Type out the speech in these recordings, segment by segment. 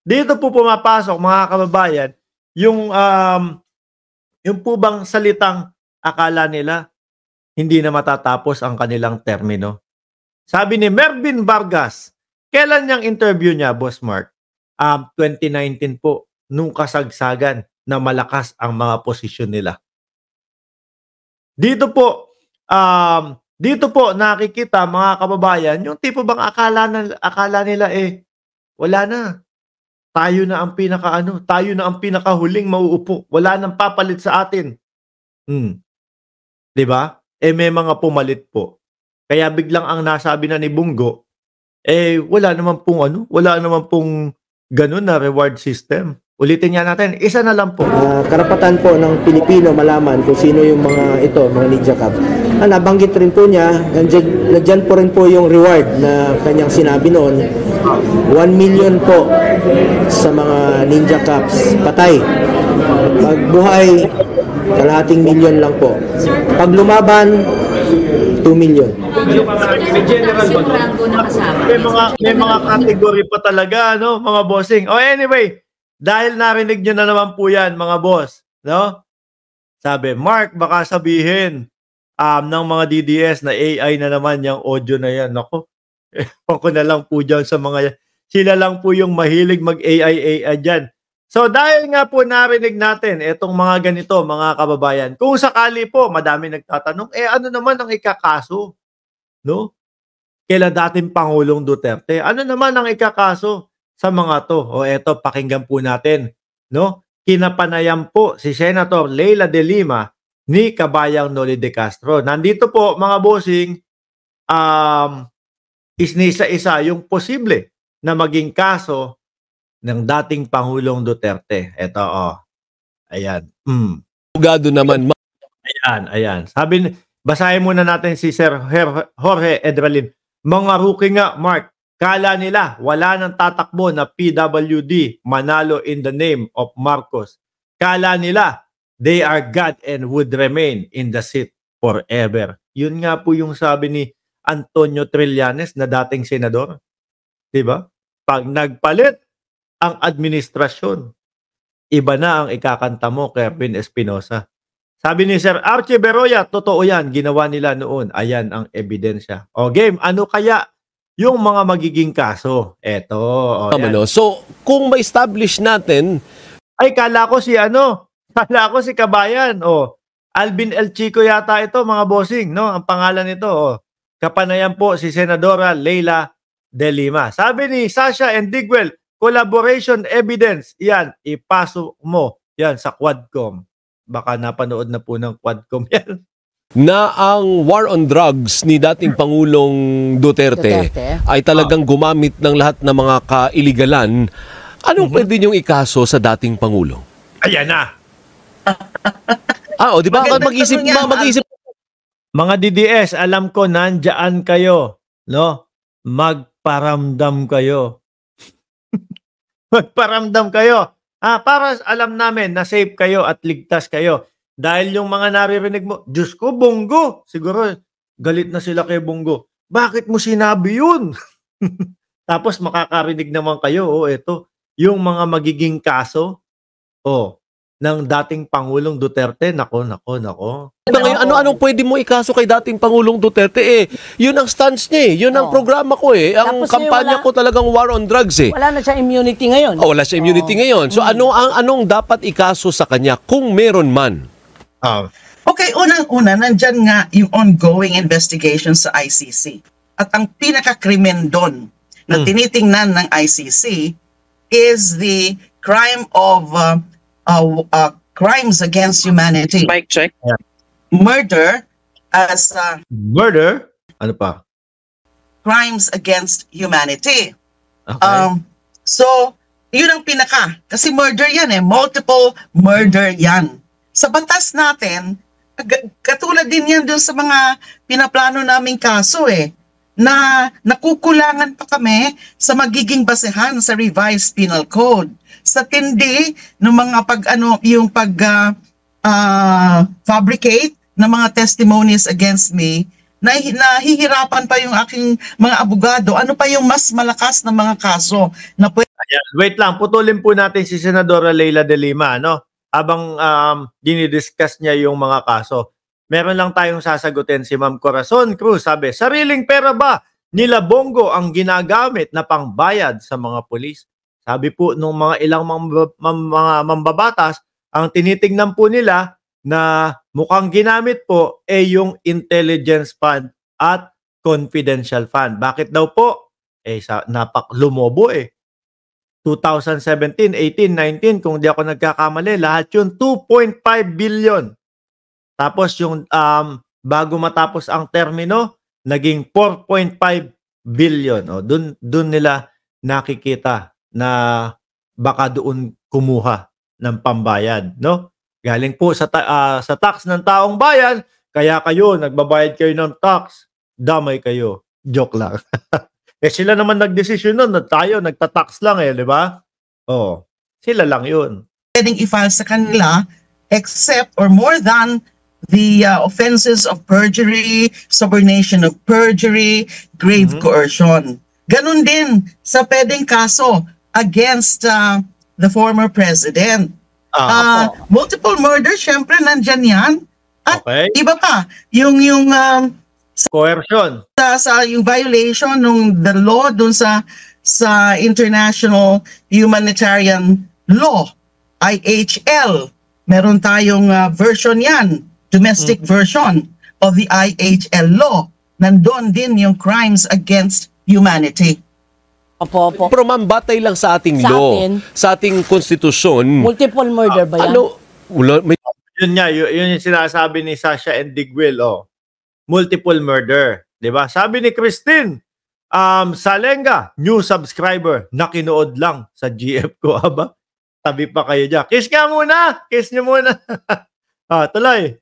Dito po pumapasok, mga kababayan, yung po bang salitang akala nila hindi na matatapos ang kanilang termino. Sabi ni Mervin Vargas, kailan niyang interview niya, Boss Mark? 2019 po, nung kasagsagan na malakas ang mga posisyon nila. Dito po nakikita, mga kababayan, yung tipo bang akala nila wala na. Tayo na ang pinakahuling mauupo. Wala nang papalit sa atin. 'Di ba? May mga pumalit po. Kaya biglang ang nasabi na ni Bungo, wala naman pong ganun na reward system. Ulitin nga natin, isa na lang po. Karapatan po ng Pilipino malaman kung sino yung mga Ninja Cup. Nabanggit rin po niya, nandyan po rin po yung reward na kanyang sinabi noon. 1 million po sa mga Ninja Cups patay. Pag buhay, kalahating milyon lang po. Pag lumaban, 2 million. May mga category pa talaga, no, mga bossing. Anyway, dahil narinig nyo na naman po yan, mga boss, no? Sabi, Mark, baka sabihin ng mga DDS na AI na naman yung audio na yan. Ako, ako na lang po dyan sa mga yan. Sila lang po yung mahilig mag-AI dyan. So, dahil nga po narinig natin itong mga ganito, mga kababayan, kung sakali po, madami nagtatanong, ano naman ang ikakaso? No? Kaila dating Pangulong Duterte. Ano naman ang ikakaso sa mga to? Eto, pakinggan po natin. No? Kinapanayam po si Senator Leila de Lima ni Kabayang Noli de Castro. Nandito po, mga bossing, isa-isa yung posible na maging kaso ng dating Pangulong Duterte. Ito, ayan. Bugado naman. Ayan. Basahin muna natin si Sir Jorge Edralin. Mga rookie nga, Mark, kala nila wala nang tatakbo na PWD manalo in the name of Marcos. Kala nila they are God and would remain in the seat forever. Yun nga po yung sabi ni Antonio Trillanes na dating senador. Diba? Pag nagpalit ang administrasyon, iba na ang ikakanta mo, Kerwin Espinosa. Sabi ni Sir Archie Beroya, totoo yan, ginawa nila noon. Ayan ang ebidensya. Game, ano kaya yung mga magiging kaso? Eto. So, kung ma-establish natin, kala ko si Kabayan. Alvin El Chico yata ito, mga bossing, no? Ang pangalan nito. Kapanayan po si Senadora Leila de Lima. Sabi ni Sasha Endigwell, collaboration evidence. Yan, ipasok mo yan sa Quadcom. Baka napanood na po ng Quadcom yan. Na ang war on drugs ni dating Pangulong Duterte ay talagang gumamit ng lahat ng mga kailigalan. Anong pwede niyong ikaso sa dating Pangulo? Ayan na. Di ba? Mag-isip. Mga DDS, alam ko nandiyan kayo, no? Magparamdam kayo. Magparamdam kayo. Para alam namin na safe kayo at ligtas kayo. Dahil yung mga naririnig mo, Diyos ko, Bongo. Siguro, galit na sila kay Bongo. Bakit mo sinabi yun? Tapos makakarinig naman kayo, ito, yung mga magiging kaso, ng dating Pangulong Duterte. Nako. Ngayon, anong pwede mo ikaso kay dating Pangulong Duterte? Yun ang stance niya. Yun ang programa ko. Ang kampanya ko talagang war on drugs. Wala na siya immunity ngayon. Wala siya immunity ngayon. So anong dapat ikaso sa kanya kung meron man? Okay, unang-una, nandyan nga yung ongoing investigation sa ICC. At ang pinaka-krimen doon na tinitingnan ng ICC is the crime of crimes against humanity. Mic check. Murder as murder? Ano pa? Crimes against humanity. Okay. So, yun ang pinaka. Kasi murder yan multiple murder yan. Sa batas natin, katulad din yan dun sa mga pinaplano naming kaso na nakukulangan pa kami sa magiging basehan sa revised penal code. Sa tindi ng mga fabricate ng mga testimonies against me nahihirapan pa yung aking mga abogado. Ano pa yung mas malakas na mga kaso na Ayan. Wait lang, putulin po natin si Senadora Leila de Lima, no? Habang dinidiscuss niya yung mga kaso. Meron lang tayong sasagutin si Ma'am Corazon Cruz. Sabi, sariling pera ba nila Bongo ang ginagamit na pangbayad sa mga pulis? Sabi po nung mga ilang mga mambabatas, ang tinitingnan po nila na mukhang ginamit po yung intelligence fund at confidential fund. Bakit daw po? Lumobo 2017, 18, 19, kung di ako nagkakamali, lahat yun 2.5 billion. Tapos yung bago matapos ang termino, naging 4.5 billion. Dun nila nakikita na baka doon kumuha ng pambayad, no? Galing po sa tax ng taong bayan, kaya kayo nagbabayad kayo ng tax, damay kayo. Joke lang. Sila naman nagdesisyon nun, tayo nagtatax lang di ba? Sila lang yun. pwedeng i-file sa kanila except or more than the offenses of perjury, subornation of perjury, grave coercion. Ganun din sa pwedeng kaso against the former president. Multiple murder, syempre nandyan yan. At iba pa, yung coercion. Sa yung violation ng the law dun sa international humanitarian law, IHL. Meron tayong version yan, domestic version of the IHL law. Nandun din yung crimes against humanity. Opo. Pero ma'am, batay lang sa ating Sa law, atin, sa ating konstitusyon. multiple murder ba yan? Yun nga, yun yung sinasabi ni Sasha and Digwell, multiple murder. Diba? Sabi ni Christine, Salenga, new subscriber, nakinood lang sa GF ko. Aba, tabi pa kayo dyan. Kiss nga muna! Kiss nyo muna. Tuloy.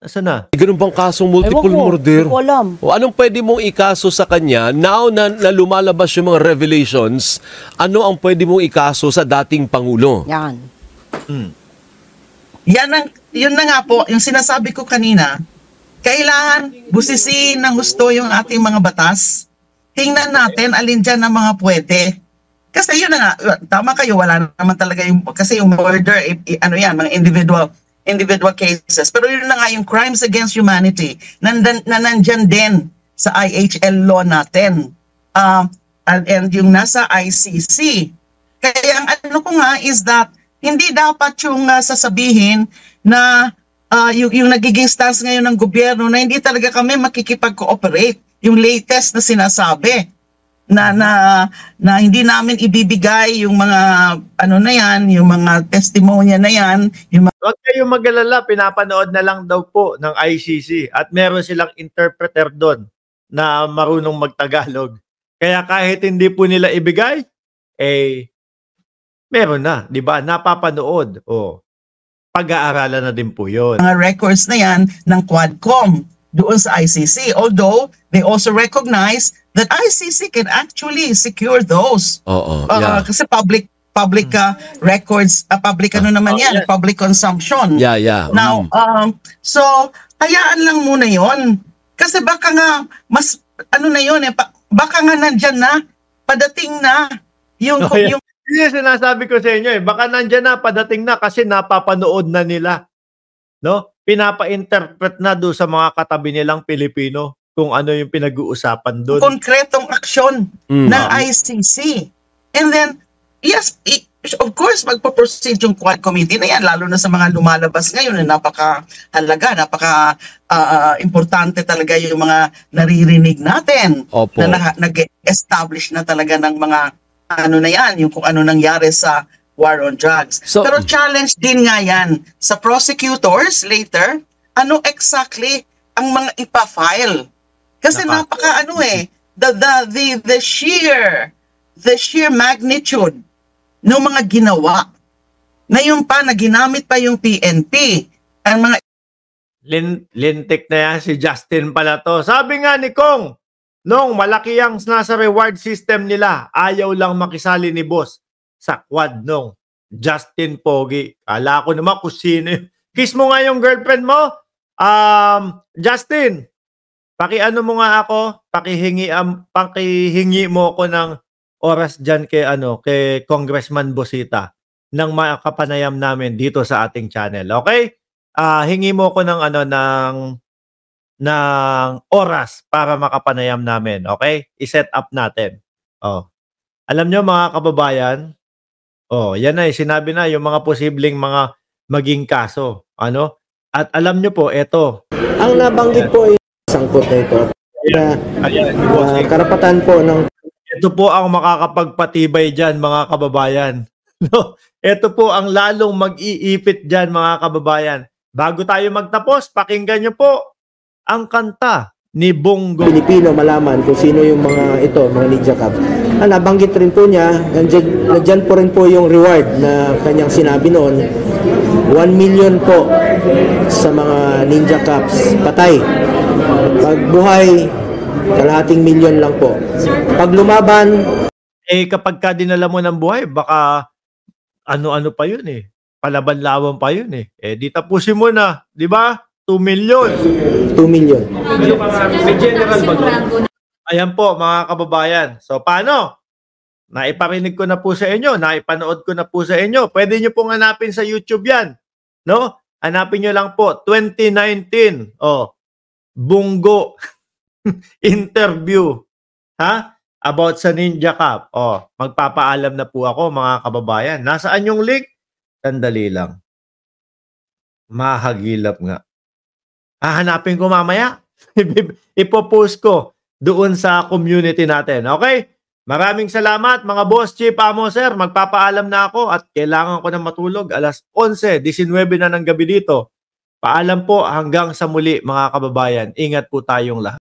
Nasaan na? Ganun bang kasong multiple Ewan ko, murder? hindi ko alam. O anong pwede mong ikaso sa kanya now na lumalabas yung mga revelations? Ano ang pwede mong ikaso sa dating Pangulo? Yan. Yun na nga po, yung sinasabi ko kanina, kailangan busisiin ng gusto yung ating mga batas. Tingnan natin alin dyan ang mga pwede. Kasi yun na nga, tama kayo, wala naman talaga yung, kasi yung murder, mga individual cases. Pero yun na nga yung crimes against humanity na nandyan din sa IHL law natin. And yung nasa ICC. Kaya ang ano ko nga is that hindi dapat yung sasabihin na yung nagiging stance ngayon ng gobyerno na hindi talaga kami makikipag-cooperate. Yung latest na sinasabi na hindi namin ibibigay yung mga yung mga testimonya na yan. Huwag kayong mag-alala, pinapanood na lang daw po ng ICC at meron silang interpreter doon na marunong magtagalog. Kaya kahit hindi po nila ibigay, meron na, di ba? Napapanood. Pag-aaralan na din po yun. Mga records na yan ng Quadcom doon sa ICC. Although, they also recognize that ICC can actually secure those. Kasi public records, public public consumption. Now, so, hayaan lang muna yon. Kasi baka nga, mas, baka nga nandyan na, padating na, yung Yes, sinasabi ko sa inyo baka nandyan na, padating na kasi napapanood na nila. No? Pinapa-interpret na doon sa mga katabi nilang Pilipino kung ano yung pinag-uusapan doon. Konkretong aksyon ng ICC. And then, yes, of course, magpo-proceed yung Quad Committee na yan, lalo na sa mga lumalabas ngayon na napaka-halaga, importante talaga yung mga naririnig natin. Opo. Na nag-establish na talaga ng mga yung kung ano nangyari sa war on drugs. Pero challenge din nga yan sa prosecutors later, ano exactly ang mga ipa-file. Kasi the sheer magnitude ng mga ginawa. Ngayon pa na ginamit pa yung PNP. Ang mga lintik na yan si Justin pala to. Sabi nga ni Kong, nung malaki ang nasa reward system nila, ayaw lang makisali ni boss sa quad nung Justin Pogi. Kala ko naman kung sino. Kiss mo nga yung girlfriend mo. Justin, pakiano mo nga ako, pakihingi mo ako ng oras diyan kay Congressman Bosita ng makapanayam namin dito sa ating channel. Okay? Hingi mo ako ng ng oras para makapanayam namin. Okay? I-set up natin. Oh. Alam nyo mga kababayan, yan na sinabi na yung mga posibleng mga maging kaso. At alam nyo po, eto. Ang nabanggit po ay sangkot na ito. Karapatan po ng... Ito po ang makakapagpatibay dyan, mga kababayan. No? Ito po ang lalong mag-iipit dyan, mga kababayan. Bago tayo magtapos, pakinggan nyo po ang kanta ni Bongo. Pilipino malaman kung sino yung mga Ninja Cup. Nabanggit rin po niya, nandyan po rin po yung reward na kanyang sinabi noon, 1 million po sa mga Ninja Cups patay. Pag buhay, kalahating milyon lang po. Pag lumaban, kapag ka dinala mo ng buhay, baka ano-ano pa yun palaban-laban pa yun di tapusin mo na, di ba? 2 million. 2 million. May general ba doon? Ayan po mga kababayan. So paano? Naiparinig ko na po sa inyo, naipanood ko na po sa inyo. Pwede nyo pong hanapin sa YouTube yan. No? Hanapin nyo lang po, 2019. Bongo interview. About sa Ninja Cup. Magpapaalam na po ako mga kababayan. Nasaan yung link? Sandali lang. Mahagilap nga. Hahanapin ko mamaya. Ipopost ko doon sa community natin. Okay? Maraming salamat mga boss, chief, amo, sir. Magpapaalam na ako at kailangan ko na matulog. Alas 11:19 na ng gabi dito. Paalam po hanggang sa muli mga kababayan. Ingat po tayong lahat.